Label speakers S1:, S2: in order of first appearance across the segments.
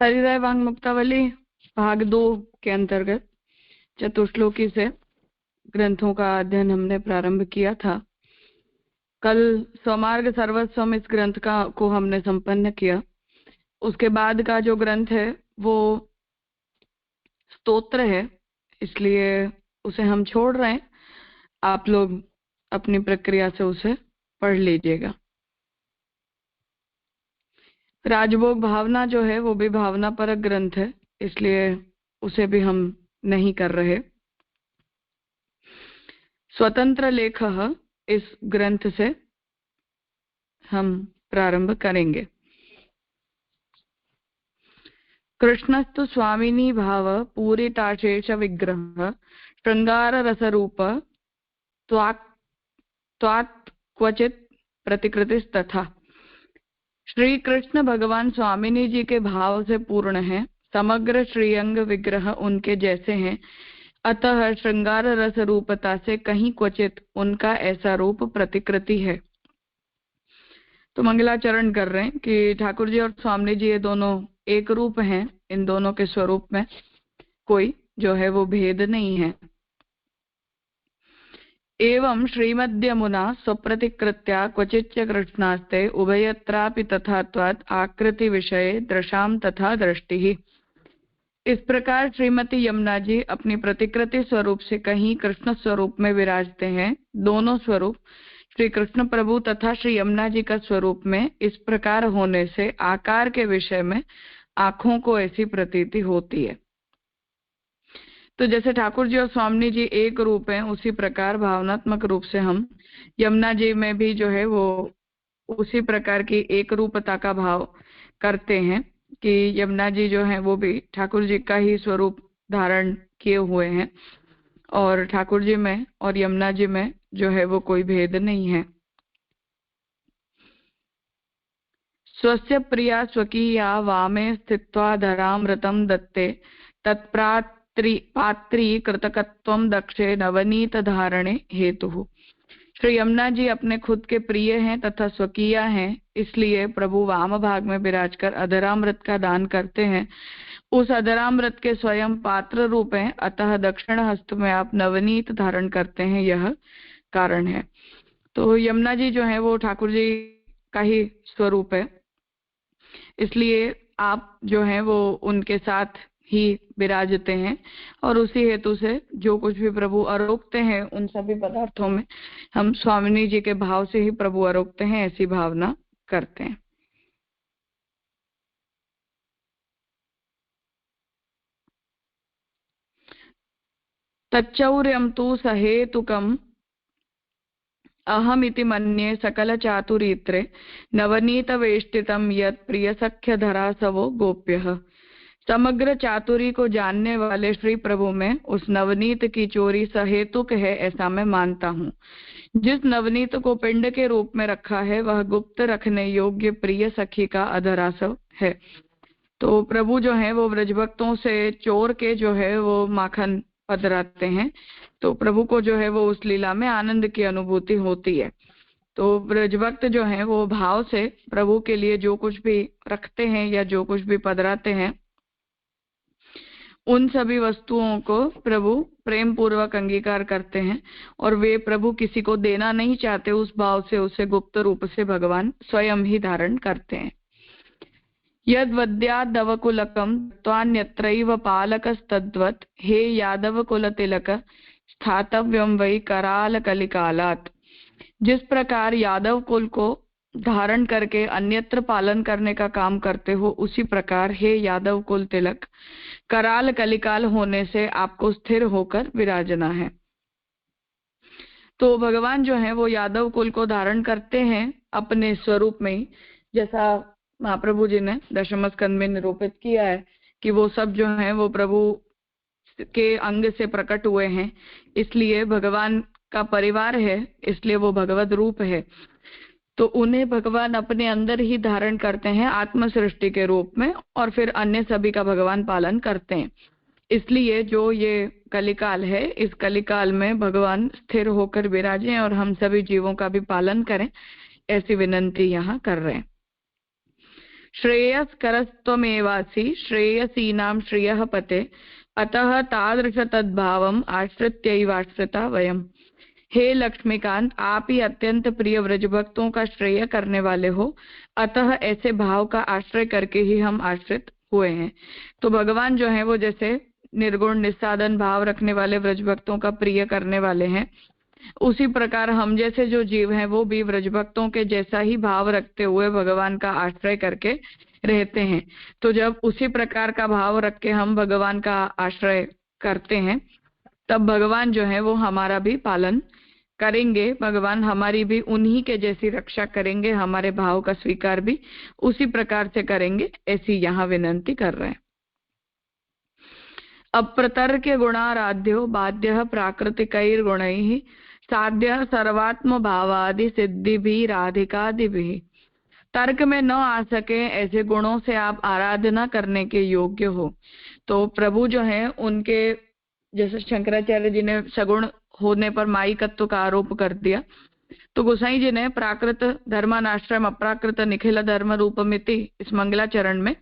S1: हरिहर वांग मुक्तावली भाग 2 के अंतर्गत चतुश्लोकी से ग्रंथों का अध्ययन हमने प्रारंभ किया था। कल स्वमार्ग सर्वस्वम इस ग्रंथ को हमने संपन्न किया। उसके बाद का जो ग्रंथ है वो स्तोत्र है, इसलिए उसे हम छोड़ रहे हैं। आप लोग अपनी प्रक्रिया से उसे पढ़ लीजिएगा। राजभोग भावना जो है वो भी भावना परक ग्रंथ है, इसलिए उसे भी हम नहीं कर रहे। स्वतंत्र लेख इस ग्रंथ से हम प्रारंभ करेंगे। कृष्णस्तु स्वामिनी भाव पूरिताशेष विग्रह श्रृंगार रस रूप त्वात् क्वचित प्रतिकृतिस्तथा। श्री कृष्ण भगवान स्वामिनी जी के भाव से पूर्ण है, समग्र श्रीअंग विग्रह उनके जैसे हैं, अतः श्रृंगार रस रूपता से कहीं क्वचित उनका ऐसा रूप प्रतिकृति है। तो मंगलाचरण कर रहे हैं कि ठाकुर जी और स्वामी जी ये दोनों एक रूप हैं, इन दोनों के स्वरूप में कोई जो है वो भेद नहीं है। एवं श्रीमद्यमुना स्वप्रतिकृत्या क्वचिच्च कृष्णास्ते उभयत्रापि तथात्वात् आकृति विषये दृशाम तथा दृष्टि। इस प्रकार श्रीमती यमुना जी अपनी प्रतिकृति स्वरूप से कहीं कृष्ण स्वरूप में विराजते हैं। दोनों स्वरूप श्री कृष्ण प्रभु तथा श्री यमुना जी का स्वरूप में इस प्रकार होने से आकार के विषय में आंखों को ऐसी प्रतीति होती है। तो जैसे ठाकुर जी और स्वामी जी एक रूप हैं, उसी प्रकार भावनात्मक रूप से हम यमुना जी में भी जो है वो उसी प्रकार की एक रूपता का भाव करते हैं कि यमुना जी जो है वो भी ठाकुर जी का ही स्वरूप धारण किए हुए हैं और ठाकुर जी में और यमुना जी में जो है वो कोई भेद नहीं है। स्वस्य प्रिया स्वकीया वामे स्थित्वा धरामृतं दत्ते पात्री कृतकत्वम दक्षे नवनीत धारणे हेतु। श्री यमुना जी अपने खुद के प्रिय हैं तथा स्वकीया हैं, इसलिए प्रभु वाम भाग में विराजकर अधरामृत का दान करते हैं। उस अधरामृत के स्वयं पात्र रूप हैं, अतः दक्षिण हस्त में आप नवनीत धारण करते हैं, यह कारण है। तो यमुना जी जो है वो ठाकुर जी का ही स्वरूप है, इसलिए आप जो है वो उनके साथ ही विराजते हैं और उसी हेतु से जो कुछ भी प्रभु आरोपते हैं उन सभी पदार्थों में हम स्वामिनी जी के भाव से ही प्रभु आरोपते हैं, ऐसी भावना करते हैं। तच्चौर्यं तु सहेतुकम् अहमिति मन्ये सकल चातुरीत्रे नवनीत वेष्टितं यत् प्रिय सख्य धरासवो गोप्यः। समग्र चातुरी को जानने वाले श्री प्रभु में उस नवनीत की चोरी सहेतुक है, ऐसा मैं मानता हूँ। जिस नवनीत को पिंड के रूप में रखा है वह गुप्त रखने योग्य प्रिय सखी का अधरासव है। तो प्रभु जो है वो ब्रजभक्तों से चोर के जो है वो माखन पधराते हैं, तो प्रभु को जो है वो उस लीला में आनंद की अनुभूति होती है। तो ब्रजभक्त जो है वो भाव से प्रभु के लिए जो कुछ भी रखते हैं या जो कुछ भी पधराते हैं उन सभी वस्तुओं को प्रभु प्रेम पूर्वक अंगीकार करते हैं और वे प्रभु किसी को देना नहीं चाहते, उस भाव से उसे गुप्त रूप से भगवान स्वयं ही धारण करते हैं। यद वद्यादवकुलकम त्वान्यत्रैव पालकस्तद्वत् हे यादव कुल तिलक स्थातव्यम वै कराल कलिकालात्। जिस प्रकार यादव कुल को धारण करके अन्यत्र पालन करने का काम करते हो, उसी प्रकार हे यादव कुल तिलक कराल कलिकाल होने से आपको स्थिर होकर विराजना है। तो भगवान जो है वो यादव कुल को धारण करते हैं अपने स्वरूप में ही, जैसा महाप्रभु जी ने दशम स्कंद में निरूपित किया है कि वो सब जो है वो प्रभु के अंग से प्रकट हुए हैं, इसलिए भगवान का परिवार है, इसलिए वो भगवत रूप है। तो उन्हें भगवान अपने अंदर ही धारण करते हैं आत्म सृष्टि के रूप में और फिर अन्य सभी का भगवान पालन करते हैं। इसलिए जो ये कलिकाल है, इस कलिकाल में भगवान स्थिर होकर विराजें और हम सभी जीवों का भी पालन करें, ऐसी विनंती यहाँ कर रहे हैं। श्रेयस्करस्त्वमेवासि श्रेयसीनां श्रियः पते अतः तादृश तद्भावम् आश्रित्यैवाश्रिता वयम्। हे लक्ष्मीकांत, आप ही अत्यंत प्रिय व्रज भक्तों का श्रेय करने वाले हो, अतः ऐसे भाव का आश्रय करके ही हम आश्रित हुए हैं। तो भगवान जो है वो जैसे निर्गुण निस्साधन भाव रखने वाले व्रज भक्तों का प्रिय करने वाले हैं, उसी प्रकार हम जैसे जो जीव हैं वो भी व्रज भक्तों के जैसा ही भाव रखते हुए भगवान का आश्रय करके रहते हैं। तो जब उसी प्रकार का भाव रख के हम भगवान का आश्रय करते हैं, तब भगवान जो है वो हमारा भी पालन करेंगे, भगवान हमारी भी उन्हीं के जैसी रक्षा करेंगे, हमारे भाव का स्वीकार भी उसी प्रकार से करेंगे, ऐसी यहाँ विनंती कर रहे हैं। अप्रतर्क्य गुणाराध्यो बाध्य प्राकृतिकैर्गुणैः साध्य सर्वात्म भावादि सिद्धिभिराधिकादिभिः। तर्क में न आ सके ऐसे गुणों से आप आराधना करने के योग्य हो। तो प्रभु जो है उनके जैसे शंकराचार्य जी ने सगुण होने पर माईकत्व का आरोप कर दिया, तो गोसाई जी ने प्राकृत धर्मानाश्रम अप्राकृत निखिल धर्म रूपमिति इस मंगलाचरण में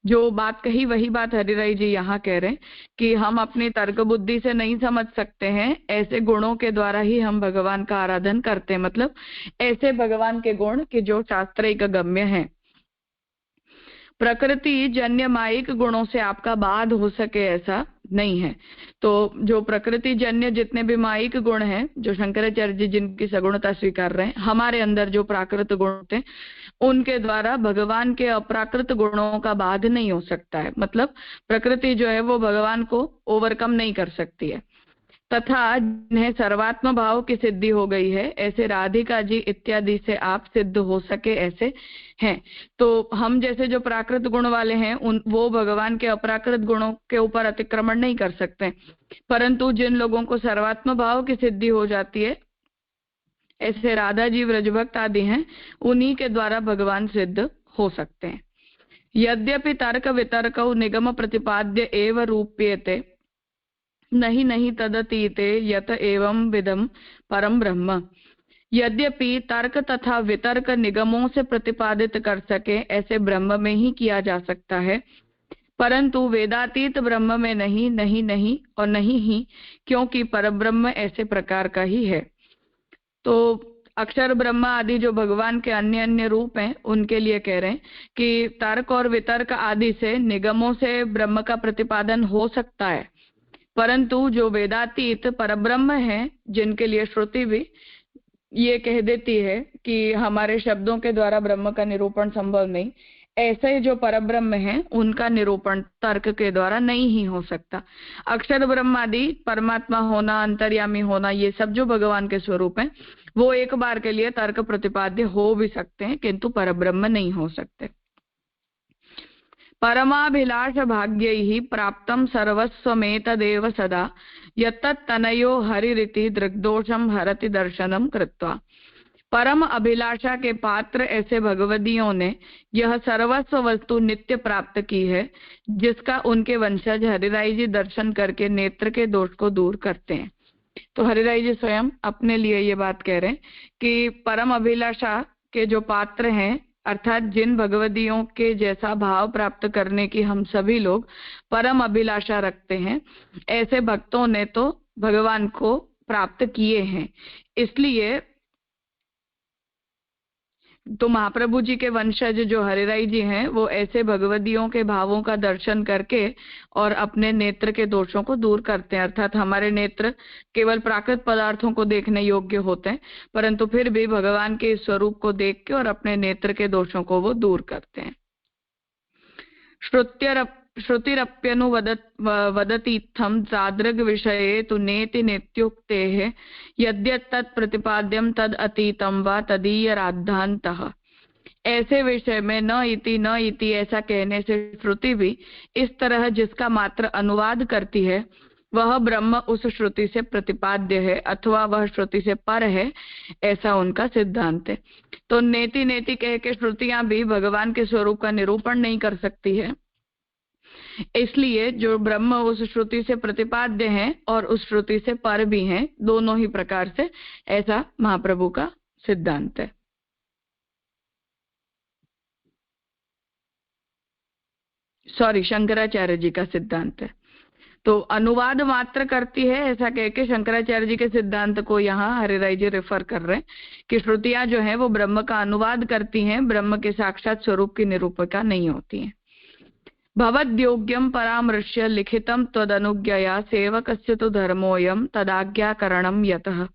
S1: जो बात कही वही बात हरिराय जी यहाँ कह रहे हैं कि हम अपनी तर्क बुद्धि से नहीं समझ सकते हैं, ऐसे गुणों के द्वारा ही हम भगवान का आराधन करते हैं। मतलब ऐसे भगवान के गुण कि जो शास्त्रिक गम्य हैं। प्रकृति जन्य माइक गुणों से आपका बाध हो सके ऐसा नहीं है। तो जो प्रकृति जन्य जितने भी माइक गुण हैं, जो शंकराचार्य जी जिनकी सगुणता स्वीकार रहे हैं, हमारे अंदर जो प्राकृत गुण होते हैं उनके द्वारा भगवान के अप्राकृत गुणों का बाध नहीं हो सकता है। मतलब प्रकृति जो है वो भगवान को ओवरकम नहीं कर सकती है। तथा जिन्हें सर्वात्म भाव की सिद्धि हो गई है, ऐसे राधिका जी इत्यादि से आप सिद्ध हो सके ऐसे हैं। तो हम जैसे जो प्राकृत गुण वाले हैं वो भगवान के अप्राकृत गुणों के ऊपर अतिक्रमण नहीं कर सकते, परंतु जिन लोगों को सर्वात्म भाव की सिद्धि हो जाती है, ऐसे राधा जी व्रजभक्त आदि हैं, उन्हीं के द्वारा भगवान सिद्ध हो सकते हैं। यद्यपि तर्क वितर्क निगम प्रतिपाद्य एव रूप्यते नहीं नहीं तदतीते यत एवं विदम परम ब्रह्म। यद्यपि तर्क तथा वितर्क निगमों से प्रतिपादित कर सके ऐसे ब्रह्म में ही किया जा सकता है, परंतु वेदातीत ब्रह्म में नहीं, नहीं नहीं और नहीं ही, क्योंकि परब्रह्म ऐसे प्रकार का ही है। तो अक्षर ब्रह्म आदि जो भगवान के अन्य अन्य रूप हैं उनके लिए कह रहे हैं कि तर्क और वितर्क आदि से निगमों से ब्रह्म का प्रतिपादन हो सकता है, परंतु जो वेदातीत परब्रह्म है जिनके लिए श्रुति भी ये कह देती है कि हमारे शब्दों के द्वारा ब्रह्म का निरूपण संभव नहीं, ऐसे जो परब्रह्म हैं उनका निरूपण तर्क के द्वारा नहीं ही हो सकता। अक्षर ब्रह्म आदि परमात्मा होना, अंतर्यामी होना, ये सब जो भगवान के स्वरूप हैं वो एक बार के लिए तर्क प्रतिपाद्य हो भी सकते हैं, किंतु परब्रह्म नहीं हो सकते। परमाभिलाष भाग्यैः प्राप्तं सर्वस्वमेतदेव सदा यत्तत्तनयो हरिरिति दृग्दोषं हरति दर्शनं कृत्वा। परम अभिलाषा के पात्र ऐसे भगवदियों ने यह सर्वस्व वस्तु नित्य प्राप्त की है, जिसका उनके वंशज हरिराय जी दर्शन करके नेत्र के दोष को दूर करते हैं। तो हरिराय जी स्वयं अपने लिए ये बात कह रहे हैं कि परम अभिलाषा के जो पात्र हैं, अर्थात जिन भगवदियों के जैसा भाव प्राप्त करने की हम सभी लोग परम अभिलाषा रखते हैं, ऐसे भक्तों ने तो भगवान को प्राप्त किए हैं। इसलिए तो महाप्रभु जी के वंशज जो हरिराय जी हैं वो ऐसे भगवदियों के भावों का दर्शन करके और अपने नेत्र के दोषों को दूर करते हैं। अर्थात हमारे नेत्र केवल प्राकृत पदार्थों को देखने योग्य होते हैं, परंतु फिर भी भगवान के स्वरूप को देख के और अपने नेत्र के दोषों को वो दूर करते हैं। श्रुतिरप्यनुवदतीत्थं तादृग विषये तु नेति नेत्युक्तेः यद्यत्तत् प्रतिपाद्यं तद अतीतं वा तदीय राद्धान्तः। ऐसे विषय में न इति ऐसा कहने से श्रुति भी इस तरह जिसका मात्र अनुवाद करती है वह ब्रह्म उस श्रुति से प्रतिपाद्य है अथवा वह श्रुति से पर है, ऐसा उनका सिद्धांत है। तो नेति नेति कह के श्रुतियां भी भगवान के स्वरूप का निरूपण नहीं कर सकती है, इसलिए जो ब्रह्म उस श्रुति से प्रतिपाद्य हैं और उस श्रुति से पर भी हैं, दोनों ही प्रकार से, ऐसा महाप्रभु का सिद्धांत है। सॉरी, शंकराचार्य जी का सिद्धांत है। तो अनुवाद मात्र करती है ऐसा कह के शंकराचार्य जी के सिद्धांत को यहाँ हरिराय जी रेफर कर रहे हैं कि श्रुतियां जो है वो ब्रह्म का अनुवाद करती हैं, ब्रह्म के साक्षात स्वरूप की निरूपिका नहीं होती हैं। भवद्योग्यम परामृश्य लिखितम त्वदनुज्ञया सेवकस्य तो धर्मोऽयं तदाज्ञाकरणम यतः।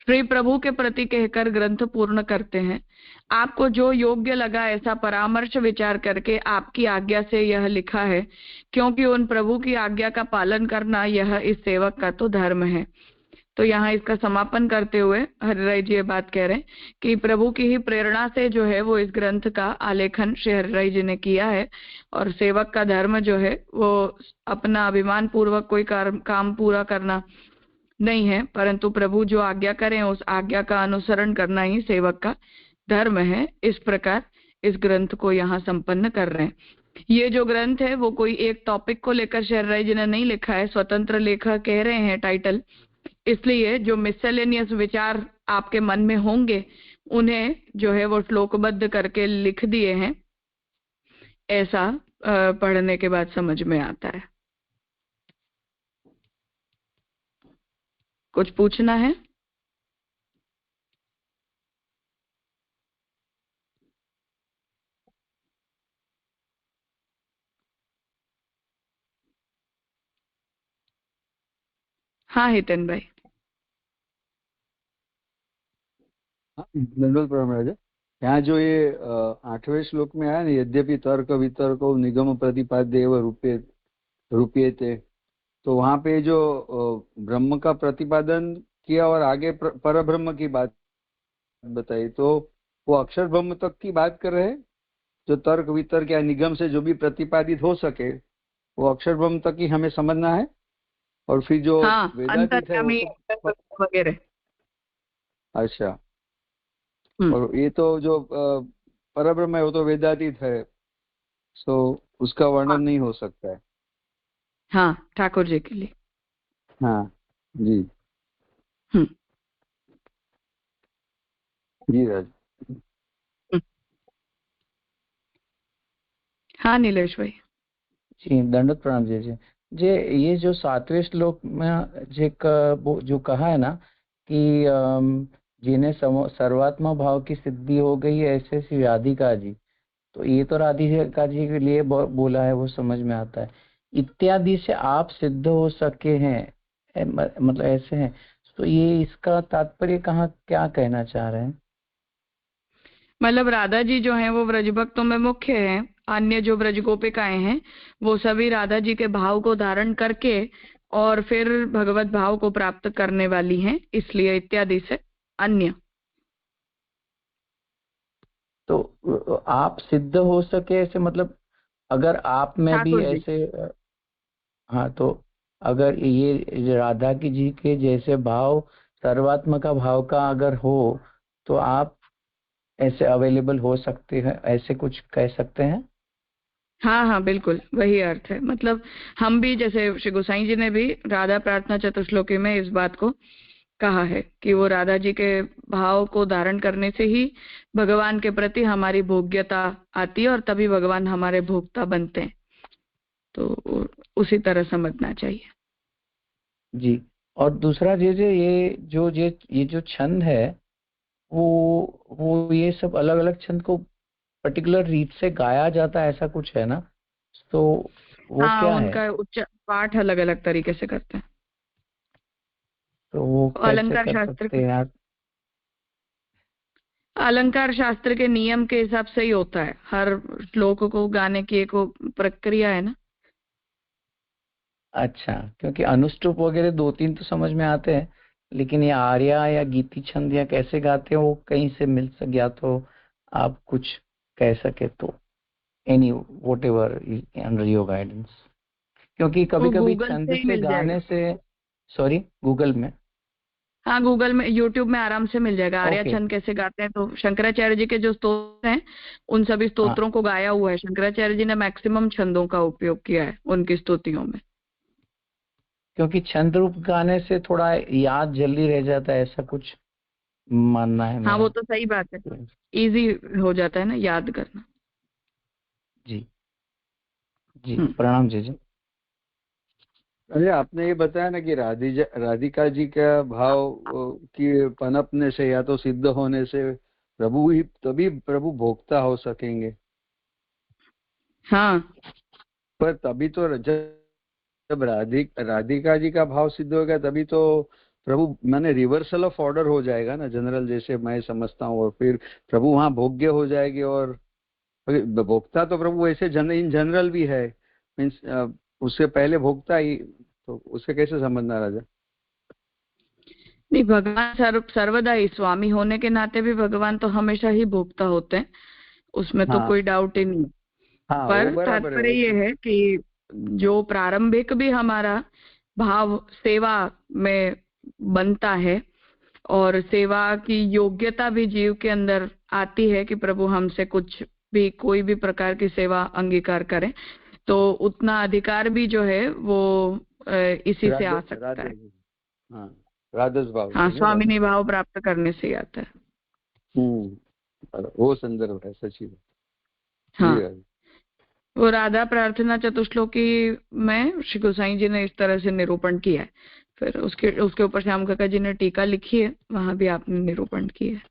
S1: श्री प्रभु के प्रति कहकर ग्रंथ पूर्ण करते हैं। आपको जो योग्य लगा ऐसा परामर्श विचार करके आपकी आज्ञा से यह लिखा है, क्योंकि उन प्रभु की आज्ञा का पालन करना यह इस सेवक का तो धर्म है। तो यहाँ इसका समापन करते हुए हरिराय जी ये बात कह रहे हैं कि प्रभु की ही प्रेरणा से जो है वो इस ग्रंथ का आलेखन श्री हरिराय जी ने किया है, और सेवक का धर्म जो है वो अपना अभिमान पूर्वक कोई काम पूरा करना नहीं है, परंतु प्रभु जो आज्ञा करें उस आज्ञा का अनुसरण करना ही सेवक का धर्म है। इस प्रकार इस ग्रंथ को यहाँ संपन्न कर रहे हैं। ये जो ग्रंथ है वो कोई एक टॉपिक को लेकर शहरराय जी ने नहीं लिखा है, स्वतंत्र लेखक कह रहे हैं टाइटल, इसलिए जो मिसलेनियस विचार आपके मन में होंगे उन्हें जो है वो श्लोकबद्ध करके लिख दिए हैं, ऐसा पढ़ने के बाद समझ में आता है। कुछ पूछना है? हाँ हितेन भाई।
S2: दंडोत प्रणाम राजा। यहाँ जो ये 8वें श्लोक में आया ना, यद्यपि तर्क वितर्क निगम प्रतिपाद्य एवं रूपये, तो वहाँ पे जो ब्रह्म का प्रतिपादन किया और आगे पर ब्रह्म की बात बताई, तो वो अक्षर ब्रह्म तक की बात कर रहे हैं। जो तर्क वितर्क या निगम से जो भी प्रतिपादित हो सके वो अक्षर ब्रह्म तक ही हमें समझना है, और फिर जो वेदातीत है वो तो
S1: वगैरह।
S2: अच्छा, और ये तो जो परब्रह्म है वो तो वेदातीत है, सो उसका वर्णन नहीं हो सकता है।
S1: हाँ, ठाकुर जी के लिए।
S2: हाँ जी जी राज।
S1: हाँ नीलेश भाई
S3: जी दंडवत प्रणाम जी। जी जी, ये जो 7वें श्लोक में जो कहा है ना कि जिन्हें सर्वात्मा भाव की सिद्धि हो गई है ऐसे श्री राधिका जी, तो ये तो राधिका जी के लिए बोला है, वो समझ में आता है। इत्यादि से आप सिद्ध हो सके हैं, मतलब ऐसे हैं, तो ये इसका तात्पर्य कहाँ क्या कहना चाह रहे हैं?
S1: मतलब राधा जी जो हैं वो ब्रज भक्तों में मुख्य हैं, अन्य जो ब्रज गोपिकाएं हैं वो सभी राधा जी के भाव को धारण करके और फिर भगवत भाव को प्राप्त करने वाली हैं, इसलिए इत्यादि से अन्य।
S3: तो आप सिद्ध हो सके ऐसे मतलब अगर आप में भी
S1: ठाकुर जी।
S3: ऐसे, हाँ, तो अगर ये राधा की जी के जैसे भाव सर्वात्मा का भाव का अगर हो तो आप ऐसे अवेलेबल हो सकते हैं, ऐसे कुछ कह सकते हैं।
S1: हाँ हाँ बिल्कुल वही अर्थ है। मतलब हम भी, जैसे श्री गोसाई जी ने भी राधा प्रार्थना चतुश्लोकी में इस बात को कहा है कि वो राधा जी के भाव को धारण करने से ही भगवान के प्रति हमारी भोग्यता आती है और तभी भगवान हमारे भोक्ता बनते हैं, तो उसी तरह समझना चाहिए।
S3: जी, और दूसरा ये जो छंद है वो ये सब अलग अलग छंद को पर्टिकुलर रीत से गाया जाता है, ऐसा कुछ है ना? तो वो
S1: हाँ,
S3: क्या है?
S1: उनका पाठ अलग अलग तरीके से करते हैं।
S3: तो वो कैसे
S1: अलंकार
S3: कर
S1: शास्त्र
S3: सकते हैं आप?
S1: अलंकार शास्त्र के नियम के हिसाब से ही होता है, हर श्लोक को गाने की एक वो प्रक्रिया है ना।
S3: अच्छा, क्योंकि अनुष्टुप वगैरह 2-3 तो समझ में आते हैं, लेकिन ये आर्या या गीति छंद या कैसे गाते हैं वो कहीं से मिल सक गया, तो आप कुछ कह सके तो any what ever under your guidance, क्योंकि कभी
S1: वो
S3: कभी
S1: गूगल
S3: छंद
S1: से ही
S3: से
S1: मिल
S3: गाने
S1: जाएगा।
S3: से, सॉरी, गूगल में।
S1: हाँ गूगल में, यूट्यूब में आराम से मिल जाएगा आर्या
S3: ओके,
S1: छंद कैसे गाते हैं। तो शंकराचार्य जी के जो स्तोत्र हैं उन सभी
S3: हाँ,
S1: स्तोत्रों को गाया हुआ है। शंकराचार्य जी ने मैक्सिमम छंदों का उपयोग किया है उनकी स्तुतियों में।
S3: क्योंकि छंद रूप गाने से थोड़ा याद जल्दी रह जाता है, ऐसा कुछ मानना है
S1: हाँ वो
S3: मेरा।
S1: तो सही बात है, इजी हो जाता है ना याद करना।
S3: जी जी प्रणाम जी। जी
S2: अरे आपने ये बताया ना कि राधिका जी का भाव की पनपने से या तो सिद्ध होने से प्रभु ही, तभी प्रभु भोक्ता हो सकेंगे।
S1: हाँ
S2: पर तभी तो जब राधिका जी का भाव सिद्ध होगा तभी तो प्रभु माने रिवर्सल ऑफ ऑर्डर हो जाएगा ना, जनरल जैसे मैं समझता हूँ, और फिर प्रभु वहां भोग्य हो जाएगी। और भोक्ता तो प्रभु वैसे इन जनरल भी है, मीन्स उससे पहले भोक्ता ही, तो उसे कैसे समझना राजा?
S1: नहीं, भगवान सर्वदा ही स्वामी होने के नाते भी भगवान तो हमेशा ही भोक्ता होते हैं, उसमें तो
S2: हाँ
S1: कोई डाउट ही नहीं।
S2: हाँ, वो
S1: पर
S2: बराबर है
S1: तात्पर्य
S2: वो
S1: ये
S2: तो।
S1: है कि जो प्रारंभिक भी हमारा भाव सेवा में बनता है और सेवा की योग्यता भी जीव के अंदर आती है कि प्रभु हमसे कुछ भी, कोई भी प्रकार की सेवा अंगीकार करें, तो उतना अधिकार भी जो है वो इसी से आ सकता है।
S2: हाँ, राधस भाव
S1: हाँ,
S2: से नहीं राधा।
S1: स्वामिनी भाव प्राप्त करने से ही आता है।
S2: वो संदर्भ है, सची बात। जी
S1: हाँ,
S2: राजा।
S1: वो राधा प्रार्थना चतुश्लोकी में श्री गोसाई जी ने इस तरह से निरूपण किया है। फिर उसके उसके ऊपर श्याम काका जी ने टीका लिखी है, वहां भी आपने निरूपण किया है।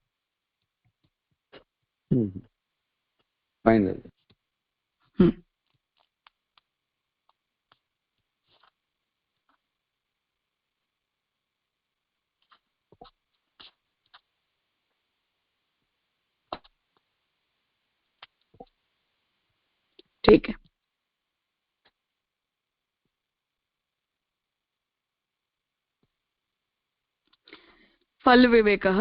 S2: फाइनल।
S1: हम्म, ठीक है। फल विवेकः।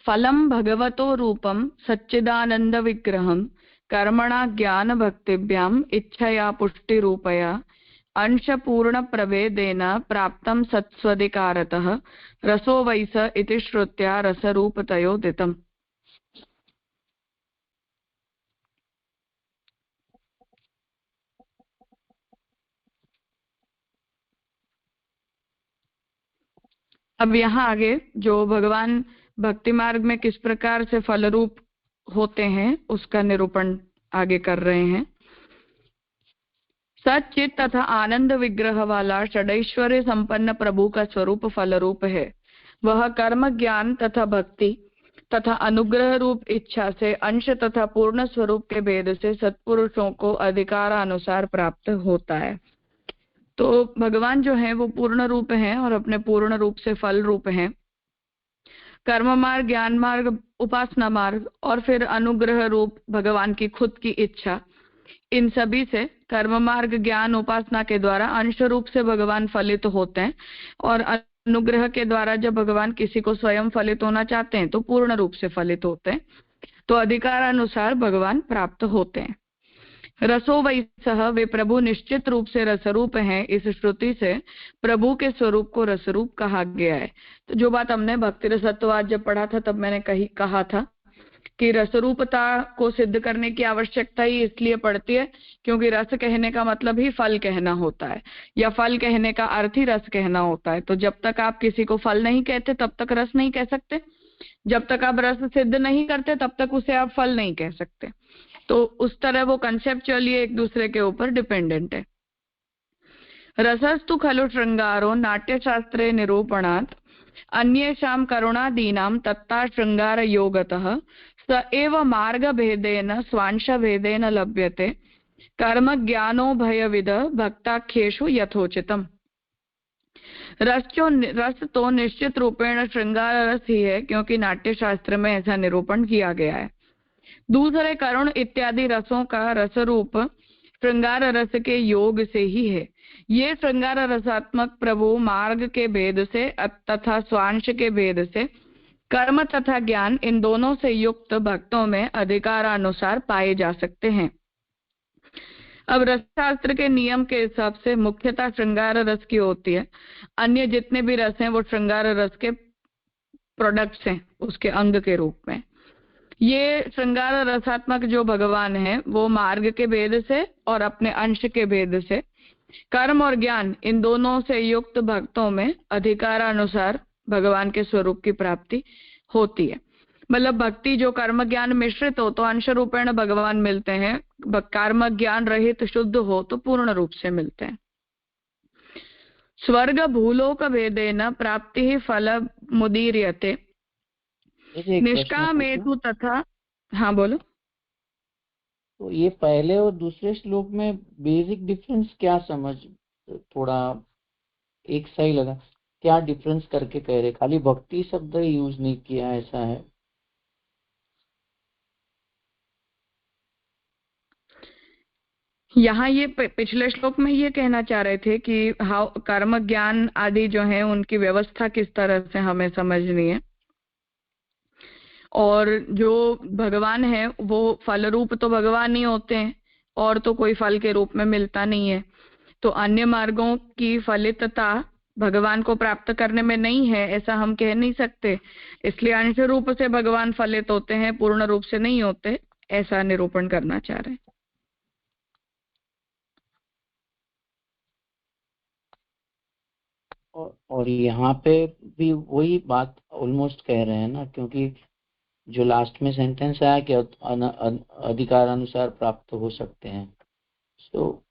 S1: फलं भगवतो रूपं सच्चिदानंद विग्रहं कर्मणा ज्ञान भक्तिभ्याम इच्छया पुष्टिरूपया अंशपूर्ण प्रभेदेन प्राप्तं सत्स्वधिकारतः रसो वैस इति श्रुत्या रसरूपतयोदितम्। अब यहाँ आगे जो भगवान भक्ति मार्ग में किस प्रकार से फल रूप होते हैं उसका निरूपण आगे कर रहे हैं। सचित तथा आनंद विग्रह वाला षडैश्वर्य संपन्न प्रभु का स्वरूप फल रूप है। वह कर्म ज्ञान तथा भक्ति तथा अनुग्रह रूप इच्छा से अंश तथा पूर्ण स्वरूप के भेद से सत्पुरुषों को अधिकारानुसार प्राप्त होता है। तो भगवान जो है वो पूर्ण रूप हैं और अपने पूर्ण रूप से फल रूप हैं। कर्म मार्ग, ज्ञान मार्ग, उपासना मार्ग और फिर अनुग्रह रूप भगवान की खुद की इच्छा, इन सभी से कर्म मार्ग, ज्ञान, उपासना के द्वारा अंश रूप से भगवान फलित होते हैं और अनुग्रह के द्वारा जब भगवान किसी को स्वयं फलित होना चाहते हैं तो पूर्ण रूप से फलित होते हैं, तो अधिकारानुसार भगवान प्राप्त होते हैं। रसो वैसह, वे प्रभु निश्चित रूप से रसरूप हैं। इस श्रुति से प्रभु के स्वरूप को रसरूप कहा गया है। तो जो बात हमने भक्ति रसत्ववाद जब पढ़ा था तब मैंने कहा था कि रसरूपता को सिद्ध करने की आवश्यकता ही इसलिए पड़ती है क्योंकि रस कहने का मतलब ही फल कहना होता है, या फल कहने का अर्थ ही रस कहना होता है। तो जब तक आप किसी को फल नहीं कहते तब तक रस नहीं कह सकते, जब तक आप रस सिद्ध नहीं करते तब तक उसे आप फल नहीं कह सकते। तो उस तरह वो कंसेप्चुअली एक दूसरे के ऊपर डिपेंडेंट है। रसस्तु खलु श्रृंगारो नाट्यशास्त्रे निरूपणात् अन्येषां करुणादीनां तत्ता श्रृंगार योगतः स एव मार्गभेदेन स्वांशभेदेन लभ्यते कर्म ज्ञानो भयविद भक्ताख्येषु यथोचितम्। रस तो निश्चित रूपेण श्रृंगार रस ही है क्योंकि नाट्य शास्त्र में ऐसा निरूपण किया गया है। दूसरे करुण इत्यादि रसों का रस रूप श्रृंगार रस के योग से ही है। ये श्रृंगार रसात्मक प्रभु मार्ग के भेद से तथा स्वांश के भेद से कर्म तथा ज्ञान इन दोनों से युक्त भक्तों में अधिकारानुसार पाए जा सकते हैं। अब रस शास्त्र के नियम के हिसाब से मुख्यतः श्रृंगार रस की होती है। अन्य जितने भी रस हैं वो श्रृंगार रस के प्रोडक्ट्स हैं, उसके अंग के रूप में। ये श्रृंगार रसात्मक जो भगवान है वो मार्ग के भेद से और अपने अंश के भेद से कर्म और ज्ञान इन दोनों से युक्त भक्तों में अधिकारानुसार भगवान के स्वरूप की प्राप्ति होती है। मतलब भक्ति जो कर्म ज्ञान मिश्रित हो तो अंश रूपेण भगवान मिलते हैं, कर्म ज्ञान रहित शुद्ध हो तो पूर्ण रूप से मिलते हैं। स्वर्ग भूलोक भेदेन प्राप्ति फल मुदीर्यते निष्कामेतु तथा। हाँ बोलो।
S3: तो ये पहले और दूसरे श्लोक में बेसिक डिफरेंस क्या समझ, थोड़ा एक सही लगा, क्या डिफरेंस करके कह रहे? खाली भक्ति शब्द यूज नहीं किया, ऐसा है?
S1: यहाँ ये पिछले श्लोक में ये कहना चाह रहे थे कि कर्म ज्ञान आदि जो है उनकी व्यवस्था किस तरह से हमें समझनी है, और जो भगवान है वो फल रूप तो भगवान ही होते हैं और तो कोई फल के रूप में मिलता नहीं है। तो अन्य मार्गों की फलितता भगवान को प्राप्त करने में नहीं है ऐसा हम कह नहीं सकते, इसलिए अंश रूप से भगवान फलित होते हैं, पूर्ण रूप से नहीं होते, ऐसा निरूपण करना चाह रहे हैं।
S3: और यहाँ पे भी वही बात ऑलमोस्ट कह रहे हैं ना, क्योंकि जो लास्ट में सेंटेंस आया कि अधिकार अनुसार प्राप्त हो सकते हैं, तो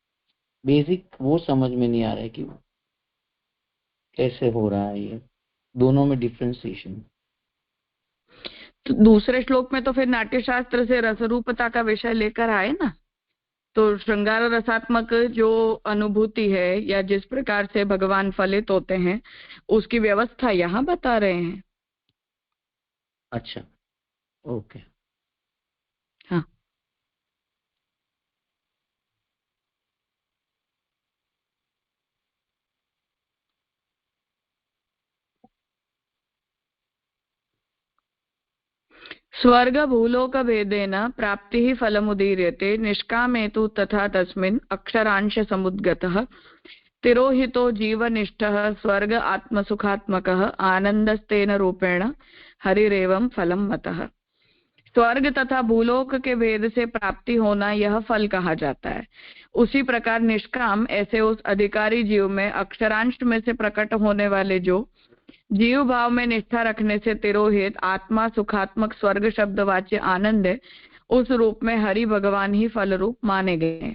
S3: बेसिक वो समझ में नहीं आ रहा है कि कैसे हो रहा है ये दोनों में डिफरेंशिएशन।
S1: तो दूसरे श्लोक में तो फिर नाट्य शास्त्र से रसरूपता का विषय लेकर आए ना, तो श्रृंगार रसात्मक जो अनुभूति है या जिस प्रकार से भगवान फलित होते हैं उसकी व्यवस्था यहाँ बता रहे हैं।
S3: अच्छा, ओके।
S1: हाँ, स्वर्ग भूलोक भेदेन प्राप्ति फलमुदीर्यते निष्कामेतु तथा तस्मिन् अक्षरांश समुद्गतः तिरोहितो जीवनिष्ठः स्वर्ग आत्मसुखात्मकः आनंदस्तेन रूपेण हरिरेवं फलम मतः। स्वर्ग तथा भूलोक के भेद से प्राप्ति होना यह फल कहा जाता है। उसी प्रकार निष्काम ऐसे उस अधिकारी जीव में अक्षरांश में से प्रकट होने वाले जो जीव भाव में निष्ठा रखने से तिरोहित आत्मा सुखात्मक स्वर्ग शब्द वाच्य आनंद है, उस रूप में हरि भगवान ही फल रूप माने गए हैं।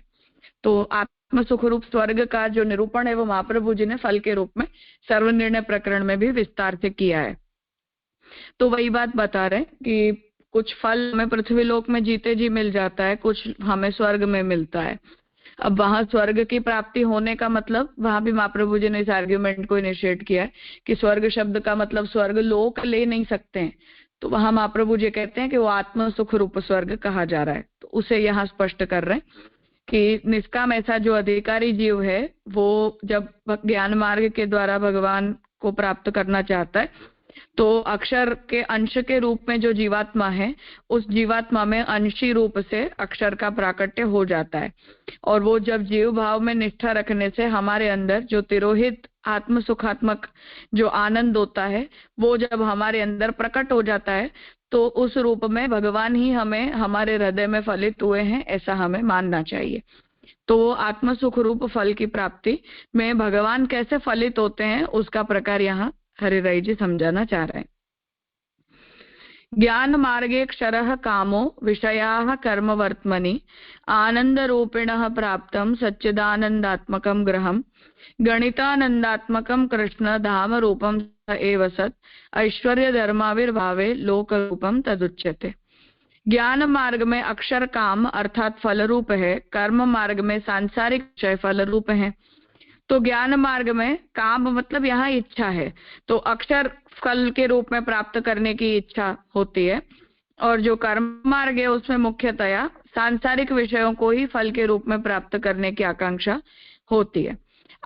S1: तो आत्म सुख रूप स्वर्ग का जो निरूपण है वो महाप्रभु जी ने फल के रूप में सर्वनिर्णय प्रकरण में भी विस्तार से किया है। तो वही बात बता रहे कि कुछ फल हमें पृथ्वी लोक में जीते जी मिल जाता है, कुछ हमें स्वर्ग में मिलता है। अब वहां स्वर्ग की प्राप्ति होने का मतलब, वहां भी महाप्रभु जी ने इस आर्ग्यूमेंट को इनिशिएट किया है कि स्वर्ग शब्द का मतलब स्वर्ग लोक ले नहीं सकते हैं, तो वहां महाप्रभु जी कहते हैं कि वो आत्म सुख रूप स्वर्ग कहा जा रहा है। तो उसे यहाँ स्पष्ट कर रहे हैं कि निष्काम ऐसा जो अधिकारी जीव है वो जब ज्ञान मार्ग के द्वारा भगवान को प्राप्त करना चाहता है तो अक्षर के अंश के रूप में जो जीवात्मा है उस जीवात्मा में अंशी रूप से अक्षर का प्राकट्य हो जाता है, और वो जब जीव भाव में निष्ठा रखने से हमारे अंदर जो तिरोहित आत्म सुखात्मक जो आनंद होता है वो जब हमारे अंदर प्रकट हो जाता है तो उस रूप में भगवान ही हमें हमारे हृदय में फलित हुए हैं, ऐसा हमें मानना चाहिए। तो आत्म सुख रूप फल की प्राप्ति में भगवान कैसे फलित होते हैं उसका प्रकार यहाँ हरिराय जी समझाना चाह रहे हैं। ज्ञान मार्गे क्षरः कामो विषयाः कर्म वर्त्मनि आनंद रूपिणः प्राप्तम सच्चिदानंदात्मकं ग्रहम गणितानंदात्मकं कृष्ण धाम रूपम स एव सत् ऐश्वर्य धर्माविर्भावे लोक रूपम तदुच्यते। ज्ञान मार्ग में अक्षर काम अर्थात फल रूप है, कर्म मार्ग में सांसारिक विषय फल रूप है। तो ज्ञान मार्ग में काम मतलब यहाँ इच्छा है, तो अक्षर फल के रूप में प्राप्त करने की इच्छा होती है, और जो कर्म मार्ग है उसमें मुख्यतया सांसारिक विषयों को ही फल के रूप में प्राप्त करने की आकांक्षा होती है।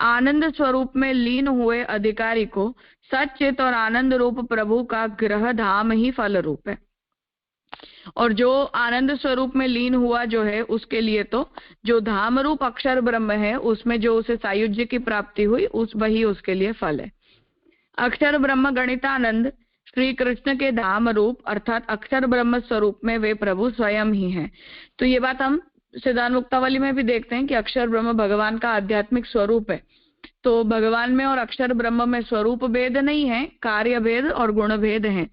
S1: आनंद स्वरूप में लीन हुए अधिकारी को सच्चित और आनंद रूप प्रभु का गृह धाम ही फल रूप है, और जो आनंद स्वरूप में लीन हुआ जो है उसके लिए तो जो धाम रूप अक्षर ब्रह्म है उसमें जो उसे सायुज्य की प्राप्ति हुई वही उसके लिए फल है। अक्षर ब्रह्म गणितानंद श्री कृष्ण के धाम रूप अर्थात अक्षर ब्रह्म स्वरूप में वे प्रभु स्वयं ही हैं। तो ये बात हम सिद्धांत मुक्तावली में भी देखते हैं कि अक्षर ब्रह्म भगवान का आध्यात्मिक स्वरूप है। तो भगवान में और अक्षर ब्रह्म में स्वरूप भेद नहीं है, कार्य भेद और गुण भेद है।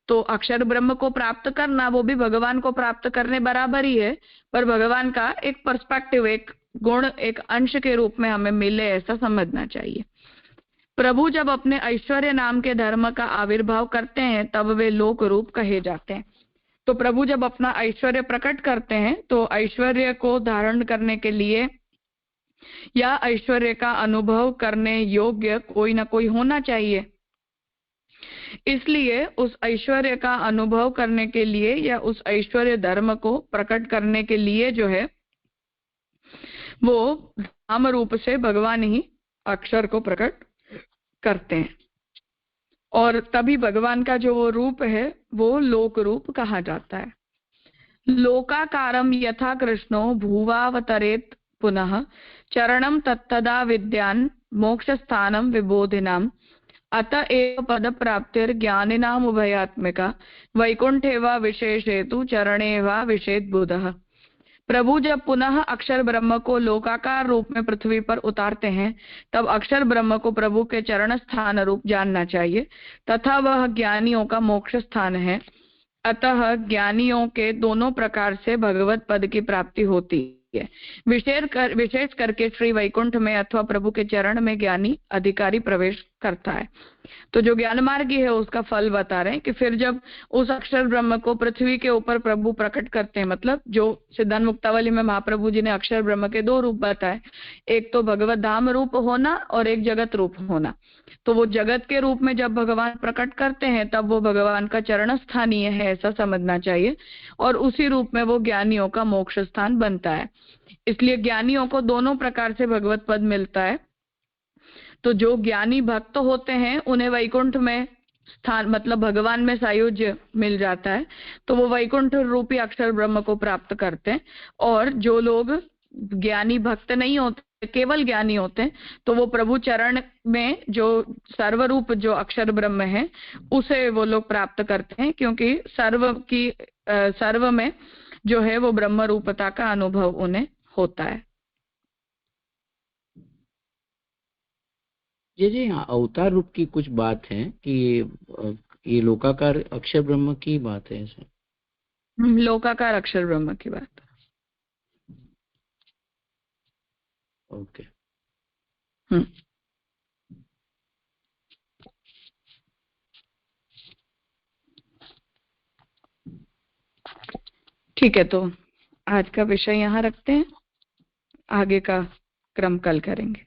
S1: तो अक्षर ब्रह्म को प्राप्त करना वो भी भगवान को प्राप्त करने बराबर ही है, पर भगवान का एक पर्सपेक्टिव, एक गुण, एक अंश के रूप में हमें मिले, ऐसा समझना चाहिए। प्रभु जब अपने ऐश्वर्य नाम के धर्म का आविर्भाव करते हैं तब वे लोक रूप कहे जाते हैं। तो प्रभु जब अपना ऐश्वर्य प्रकट करते हैं तो ऐश्वर्य को धारण करने के लिए या ऐश्वर्य का अनुभव करने योग्य कोई ना कोई होना चाहिए। इसलिए उस ऐश्वर्य का अनुभव करने के लिए या उस ऐश्वर्य धर्म को प्रकट करने के लिए जो है वो नाम रूप से भगवान ही अक्षर को प्रकट करते हैं, और तभी भगवान का जो वो रूप है वो लोक रूप कहा जाता है। लोकाकारम यथा कृष्णो भुवावतरेत पुनः चरणम तत्तदा विद्यान मोक्ष स्थानम विबोधिनाम अत एव पद प्राप्तिर ज्ञानिनाम उभयात्मिका वैकुंठे वा विशेषेतु चरणे वा विशेष बुधः। प्रभु जब पुनः अक्षर ब्रह्म को लोकाकार रूप में पृथ्वी पर उतारते हैं तब अक्षर ब्रह्म को प्रभु के चरण स्थान रूप जानना चाहिए तथा वह ज्ञानियों का मोक्ष स्थान है। अतः ज्ञानियों के दोनों प्रकार से भगवत पद की प्राप्ति होती है। विशेष करके श्री वैकुंठ में अथवा प्रभु के चरण में ज्ञानी अधिकारी प्रवेश करता है। तो जो ज्ञान मार्गी है उसका फल बता रहे हैं कि फिर जब उस अक्षर ब्रह्म को पृथ्वी के ऊपर प्रभु प्रकट करते हैं, मतलब जो सिद्धांत मुक्तावली में महाप्रभु जी ने अक्षर ब्रह्म के दो रूप बताए, एक तो भगवत धाम रूप होना और एक जगत रूप होना। तो वो जगत के रूप में जब भगवान प्रकट करते हैं तब वो भगवान का चरण स्थानीय है, ऐसा समझना चाहिए, और उसी रूप में वो ज्ञानियों का मोक्ष स्थान बनता है। इसलिए ज्ञानियों को दोनों प्रकार से भगवत पद मिलता है। तो जो ज्ञानी भक्त होते हैं उन्हें वैकुंठ में स्थान, मतलब भगवान में सायुज्य मिल जाता है, तो वो वैकुंठ रूपी अक्षर ब्रह्म को प्राप्त करते हैं। और जो लोग ज्ञानी भक्त नहीं होते, केवल ज्ञानी होते हैं, तो वो प्रभु चरण में जो सर्वरूप जो अक्षर ब्रह्म है उसे वो लोग प्राप्त करते हैं, क्योंकि सर्व में जो है वो ब्रह्म रूपता का अनुभव उन्हें होता है।
S3: जी हाँ, अवतार रूप की कुछ बात है कि ये लोकाकार अक्षर ब्रह्म की बात है सर।
S1: लोकाकार अक्षर ब्रह्म की बात।
S3: ओके।
S1: ठीक है, तो आज का विषय यहाँ रखते हैं, आगे का क्रम कल करेंगे।